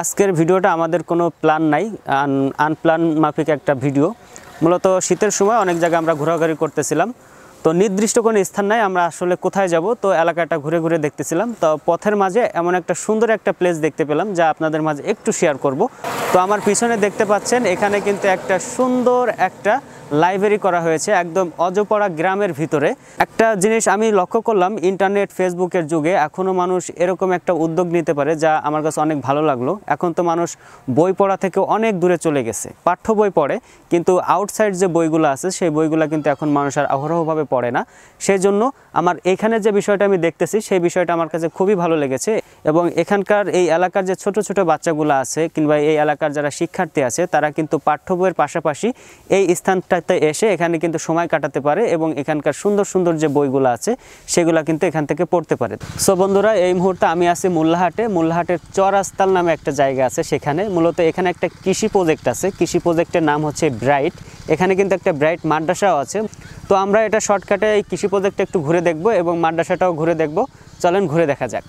আজকের ভিডিওটা আমাদের কোনো প্ল্যান নাই, আনপ্ল্যান মাফিক একটা ভিডিও। মূলত শীতের সময় অনেক জায়গায় আমরা ঘোরাঘুরি করতেছিলাম, তো নির্দিষ্ট কোনো স্থান নাই আমরা আসলে কোথায় যাব, তো এলাকাটা ঘুরে ঘুরে দেখতেছিলাম। তো পথের মাঝে এমন একটা সুন্দর একটা প্লেস দেখতে পেলাম যা আপনাদের মাঝে একটু শেয়ার করব। তো আমার পিছনে দেখতে পাচ্ছেন এখানে কিন্তু একটা সুন্দর একটা লাইব্রেরি করা হয়েছে একদম অজপাড়া গ্রামের ভিতরে। একটা জিনিস আমি লক্ষ্য করলাম, ইন্টারনেট ফেসবুকের যুগে এখনও মানুষ এরকম একটা উদ্যোগ নিতে পারে, যা আমার কাছে অনেক ভালো লাগলো। এখন তো মানুষ বই পড়া থেকে অনেক দূরে চলে গেছে, পাঠ্য বই পড়ে, কিন্তু আউটসাইড যে বইগুলো আছে সেই বইগুলো কিন্তু এখন মানুষ আর অহরহভাবে পড়ে না। সেই জন্য আমার এখানে যে বিষয়টা আমি দেখতেছি সেই বিষয়টা আমার কাছে খুবই ভালো লেগেছে। এবং এখানকার এই এলাকার যে ছোট ছোট বাচ্চাগুলো আছে কিংবা এই এলাকার যারা শিক্ষার্থী আছে তারা কিন্তু পাঠ্য বইয়ের পাশাপাশি এই স্থানটাতে এসে এখানে কিন্তু সময় কাটাতে পারে এবং এখানকার সুন্দর সুন্দর যে বইগুলো আছে সেগুলো কিন্তু এখান থেকে পড়তে পারে। সো বন্ধুরা, এই মুহূর্তে আমি আছি মোল্লাহাটের চরাস্তাল নামে একটা জায়গা আছে, সেখানে মূলত এখানে একটা কৃষি প্রজেক্ট আছে। কৃষি প্রজেক্টের নাম হচ্ছে ব্রাইট। এখানে কিন্তু একটা ব্রাইট মাদ্রাসাও আছে। তো আমরা এটা শর্টকাটে এই কৃষি প্রজেক্টটা একটু ঘুরে দেখব এবং মাদ্রাসাটাও ঘুরে দেখব। চলেন ঘুরে দেখা যাক।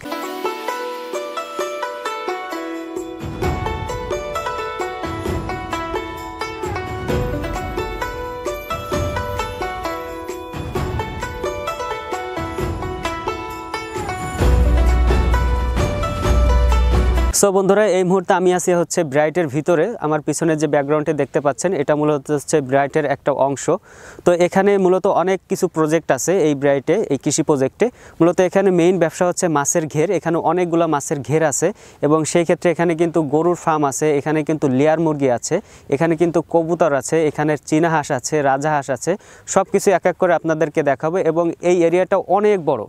সো বন্ধুরা, এই মুহূর্তে আমি আছি হচ্ছে ব্রাইটের ভিতরে। আমার পিছনে যে ব্যাকগ্রাউন্ডে দেখতে পাচ্ছেন এটা মূলত হচ্ছে ব্রাইটের একটা অংশ। তো এখানে মূলত অনেক কিছু প্রজেক্ট আছে এই ব্রাইটে, এই কৃষি প্রজেক্টে। মূলত এখানে মেইন ব্যবসা হচ্ছে মাছের ঘের। এখানে অনেকগুলো মাছের ঘের আছে এবং সেই ক্ষেত্রে এখানে কিন্তু গরুর ফার্ম আছে, এখানে কিন্তু লেয়ার মুরগি আছে, এখানে কিন্তু কবুতর আছে, এখানে চীনা হাঁস আছে, রাজাহাঁস আছে। সব কিছু এক এক করে আপনাদেরকে দেখাবো। এবং এই এরিয়াটা অনেক বড়,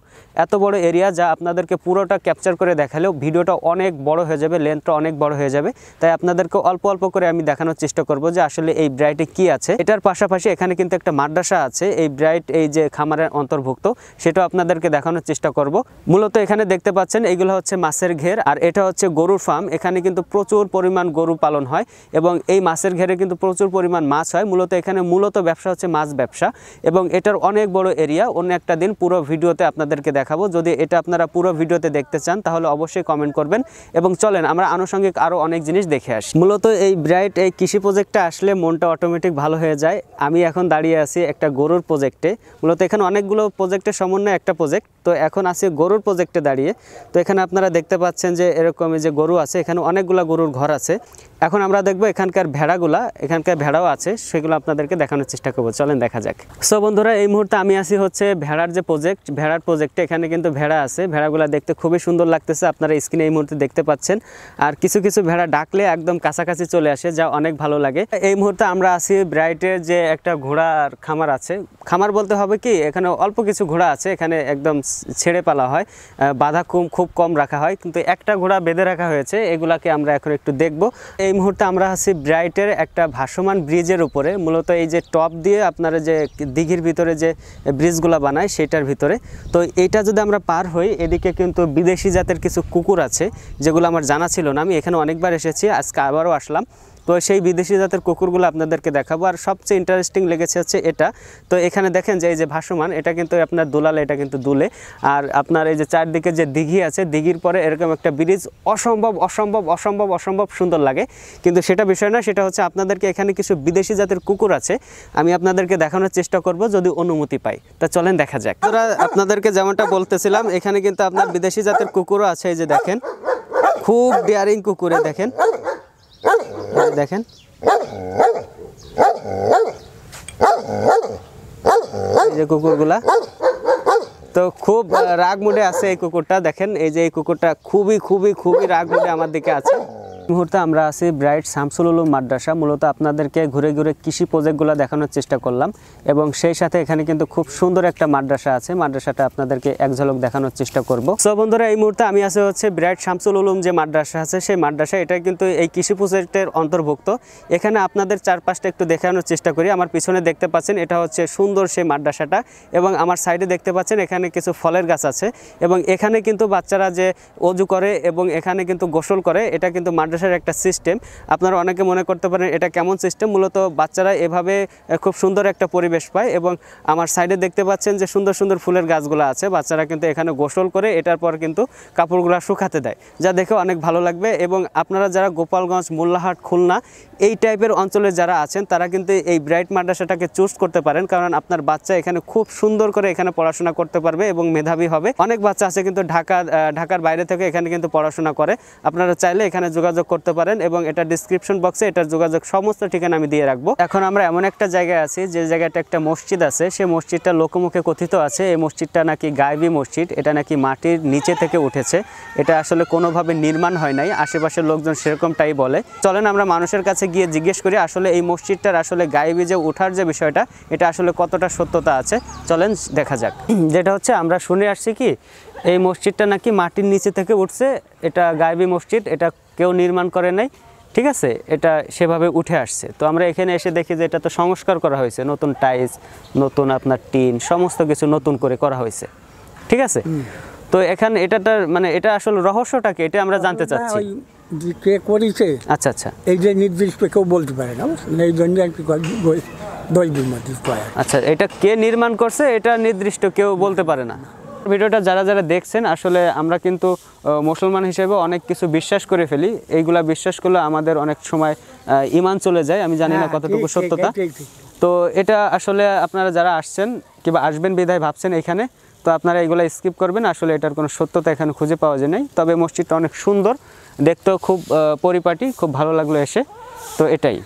এত বড় এরিয়া যা আপনাদেরকে পুরোটা ক্যাপচার করে দেখালেও ভিডিওটা অনেক বড় হয়ে যাবে, লেন্থটা অনেক বড় হয়ে যাবে। তাই আপনাদেরকে অল্প অল্প করে আমি দেখানোর চেষ্টা করব যে আসলে এই ব্রাইটে কি আছে। এটার পাশাপাশি এখানে কিন্তু একটা মাদ্রাসা আছে, এই ব্রাইট এই যে খামারের অন্তর্ভুক্ত, সেটাও আপনাদেরকে দেখানোর চেষ্টা করব। মূলত এখানে দেখতে পাচ্ছেন এইগুলো হচ্ছে মাছের ঘের, আর এটা হচ্ছে গরুর ফার্ম। এখানে কিন্তু প্রচুর পরিমাণ গরু পালন হয় এবং এই মাছের ঘেরে কিন্তু প্রচুর পরিমাণ মাছ হয়। মূলত এখানে ব্যবসা হচ্ছে মাছ ব্যবসা এবং এটার অনেক বড় এরিয়া। অন্য একটা দিন পুরো ভিডিওতে আপনাদেরকে দেখাবো। যদি এটা আপনারা পুরো ভিডিওতে দেখতে চান তাহলে অবশ্যই কমেন্ট করবেন এবং চলেন আমরা আনুষঙ্গিক আরও অনেক জিনিস দেখে আসি। মূলত এই ব্রাইট এই কৃষি প্রজেক্টটা আসলে মনটা অটোমেটিক ভালো হয়ে যায়। আমি এখন দাঁড়িয়ে আছি একটা গরুর প্রজেক্টে। মূলত এখানে অনেকগুলো প্রজেক্টের সমন্বয়ে একটা প্রজেক্ট, তো এখন আছি গরুর প্রজেক্টে দাঁড়িয়ে। তো এখানে আপনারা দেখতে পাচ্ছেন যে এরকমই যে গরু আছে, এখানে অনেকগুলো গরুর ঘর আছে। এখন আমরা দেখবো এখানকার ভেড়াও আছে, সেগুলো আপনাদেরকে দেখানোর চেষ্টা করবো। চলেন দেখা যাক। সো বন্ধুরা, এই মুহূর্তে আমি আছি হচ্ছে ভেড়ার যে ভেড়ার প্রজেক্টে। এখানে কিন্তু ভেড়া আছে, ভেড়াগুলো দেখতে খুবই সুন্দর লাগতেছে, আপনারা স্ক্রিনে এই মুহূর্তে দেখতে পাচ্ছেন। আর কিছু কিছু ভেড়া ডাকলে একদম কাছাকাছি চলে আসে, যা অনেক ভালো লাগে। এই মুহূর্তে আমরা আছি ব্রাইটের যে একটা ঘোড়ার খামার আছে। খামার বলতে হবে কি, এখানে অল্প কিছু ঘোড়া আছে, এখানে একদম ছেড়ে পালা হয়, বাধা খুব কম রাখা হয়, কিন্তু একটা ঘোড়া বেঁধে রাখা হয়েছে। এগুলাকে আমরা এখন একটু দেখব। এই মুহূর্তে আমরা আছি ব্রাইটের একটা ভাসমান ব্রিজের উপরে। মূলত এই যে টপ দিয়ে আপনারা যে দিঘির ভিতরে যে ব্রিজগুলো বানায় সেটার ভিতরে। তো এইটা যদি আমরা পার হই, এদিকে কিন্তু বিদেশি জাতের কিছু কুকুর আছে যেগুলো আমার জানা ছিল না। আমি এখানে অনেকবার এসেছি, আজকে আবারও আসলাম। তো সেই বিদেশি জাতের কুকুরগুলো আপনাদেরকে দেখাবো। আর সবচেয়ে ইন্টারেস্টিং লেগেছে হচ্ছে এটা। তো এখানে দেখেন যে এই যে ভাসমান, এটা কিন্তু আপনার দোলালে, এটা কিন্তু দুলে। আর আপনার এই যে চারদিকে যে দিঘি আছে, দিঘির পরে এরকম একটা ব্রিজ, অসম্ভব অসম্ভব অসম্ভব অসম্ভব সুন্দর লাগে। কিন্তু সেটা বিষয় না, সেটা হচ্ছে আপনাদেরকে এখানে কিছু বিদেশি জাতের কুকুর আছে, আমি আপনাদেরকে দেখানোর চেষ্টা করব যদি অনুমতি পাই। তা চলেন দেখা যাক। আপনাদেরকে যেমনটা বলতেছিলাম, এখানে কিন্তু আপনার বিদেশি জাতের কুকুরও আছে। এই যে দেখেন, খুব ডেয়ারিং কুকুরে, দেখেন দেখেন এই যে কুকুরগুলা, তো খুব রাগ মুডে আছে এই কুকুরটা। দেখেন এই যে এই কুকুরটা খুবই খুবই খুবই রাগ মুডে আমার দিকে আছে। মুহূর্তে আমরা আছি ব্রাইট শামসুল উলুম মাদ্রাসা। মূলত আপনাদেরকে ঘুরে ঘুরে কৃষি প্রজেক্টগুলো দেখানোর চেষ্টা করলাম এবং সেই সাথে এখানে কিন্তু খুব সুন্দর একটা মাদ্রাসা আছে, মাদ্রাসাটা আপনাদেরকে এক ঝলক দেখানোর চেষ্টা করব। সো বন্ধুরা, এই মুহূর্তে আমি আছি হচ্ছে ব্রাইট শামসুল উলুম যে মাদ্রাসা আছে সেই মাদ্রাসা। এটা কিন্তু এই কৃষি প্রজেক্টের অন্তর্ভুক্ত। এখানে আপনাদের চারপাশটা একটু দেখানোর চেষ্টা করি। আমার পিছনে দেখতে পাচ্ছেন এটা হচ্ছে সুন্দর সেই মাদ্রাসাটা এবং আমার সাইডে দেখতে পাচ্ছেন এখানে কিছু ফলের গাছ আছে এবং এখানে কিন্তু বাচ্চারা যে অজু করে এবং এখানে কিন্তু গোসল করে, এটা কিন্তু মাদ্রাসার একটা সিস্টেম। আপনারা অনেকে মনে করতে পারেন এটা কেমন সিস্টেম, মূলত বাচ্চারা এভাবে খুব সুন্দর একটা পরিবেশ পায়। এবং আমার সাইডে দেখতে পাচ্ছেন যে সুন্দর সুন্দর ফুলের গাছগুলো আছে, বাচ্চারা কিন্তু এখানে গোসল করে এটার পর কিন্তু কাপড়গুলো শুকাতে দেয়, যা দেখে অনেক ভালো লাগবে। এবং আপনারা যারা গোপালগঞ্জ, মোল্লাহাট, খুলনা এই টাইপের অঞ্চলে যারা আছেন তারা কিন্তু এই ব্রাইট মাদ্রাসাটাকে চুজ করতে পারেন, কারণ আপনার বাচ্চা এখানে খুব সুন্দর করে এখানে পড়াশোনা করতে পারবে এবং মেধাবী হবে। অনেক বাচ্চা আছে কিন্তু ঢাকার বাইরে থেকে এখানে কিন্তু পড়াশোনা করে। আপনারা চাইলে এখানে যোগাযোগ করতে পারেন এবং এটা ডিসক্রিপশন বক্সে এটার যোগাযোগ সমস্ত ঠিকানা আমি দিয়ে রাখবো। এখন আমরা এমন একটা জায়গায় আছি যে জায়গাটা একটা মসজিদ আছে, সেই মসজিদটা লোকমুখে কথিত আছে এই মসজিদটা নাকি গায়েবী মসজিদ, এটা নাকি মাটির নিচে থেকে উঠেছে, এটা আসলে কোনোভাবে নির্মাণ হয় নাই, আশেপাশের লোকজন সেরকমটাই বলে। চলেন আমরা মানুষের কাছে গিয়ে জিজ্ঞেস করি আসলে এই মসজিদটার আসলে গায়েবী যে ওঠার যে বিষয়টা এটা আসলে কতটা সত্যতা আছে, চলেন দেখা যাক। যেটা হচ্ছে আমরা শুনে আসছি কি এই মসজিদটা নাকি মাটির নিচে থেকে উঠছে, এটা গায়েবী মসজিদ, এটা কেউ নির্মাণ করে নাই, ঠিক আছে, এটা সেভাবে উঠে আসছে। তো আমরা এখানে এসে দেখি যে এটা তো সংস্কার করা হয়েছে, নতুন টাইলস, নতুন আপনার টিন, সমস্ত কিছু নতুন করে করা হয়েছে, ঠিক আছে। তো এখানে এটাটার মানে এটা আসলে রহস্যটা কি এটা আমরা জানতে চাচ্ছি। কে করেছে আচ্ছা আচ্ছা, এই যে নির্দিষ্ট কেউ বলতে পারে না, এই জন্য আর কি আচ্ছা, এটা কে নির্মাণ করছে এটা নির্দিষ্ট কেউ বলতে পারে না। ভিডিওটা যারা যারা দেখছেন আসলে আমরা কিন্তু মুসলমান হিসেবে অনেক কিছু বিশ্বাস করে ফেলি, এইগুলা বিশ্বাস করলে আমাদের অনেক সময় ঈমান চলে যায়, আমি জানি না কতটুকু সত্যতা। তো এটা আসলে আপনারা যারা আসছেন কিংবা আসবেন বিধায় ভাবছেন এখানে, তো আপনারা এগুলো স্কিপ করবেন, আসলে এটার কোনো সত্যতা এখানে খুঁজে পাওয়া যায় নাই। তবে মসজিদটা অনেক সুন্দর, দেখতেও খুব পরিপাটি, খুব ভালো লাগলো এসে, তো এটাই।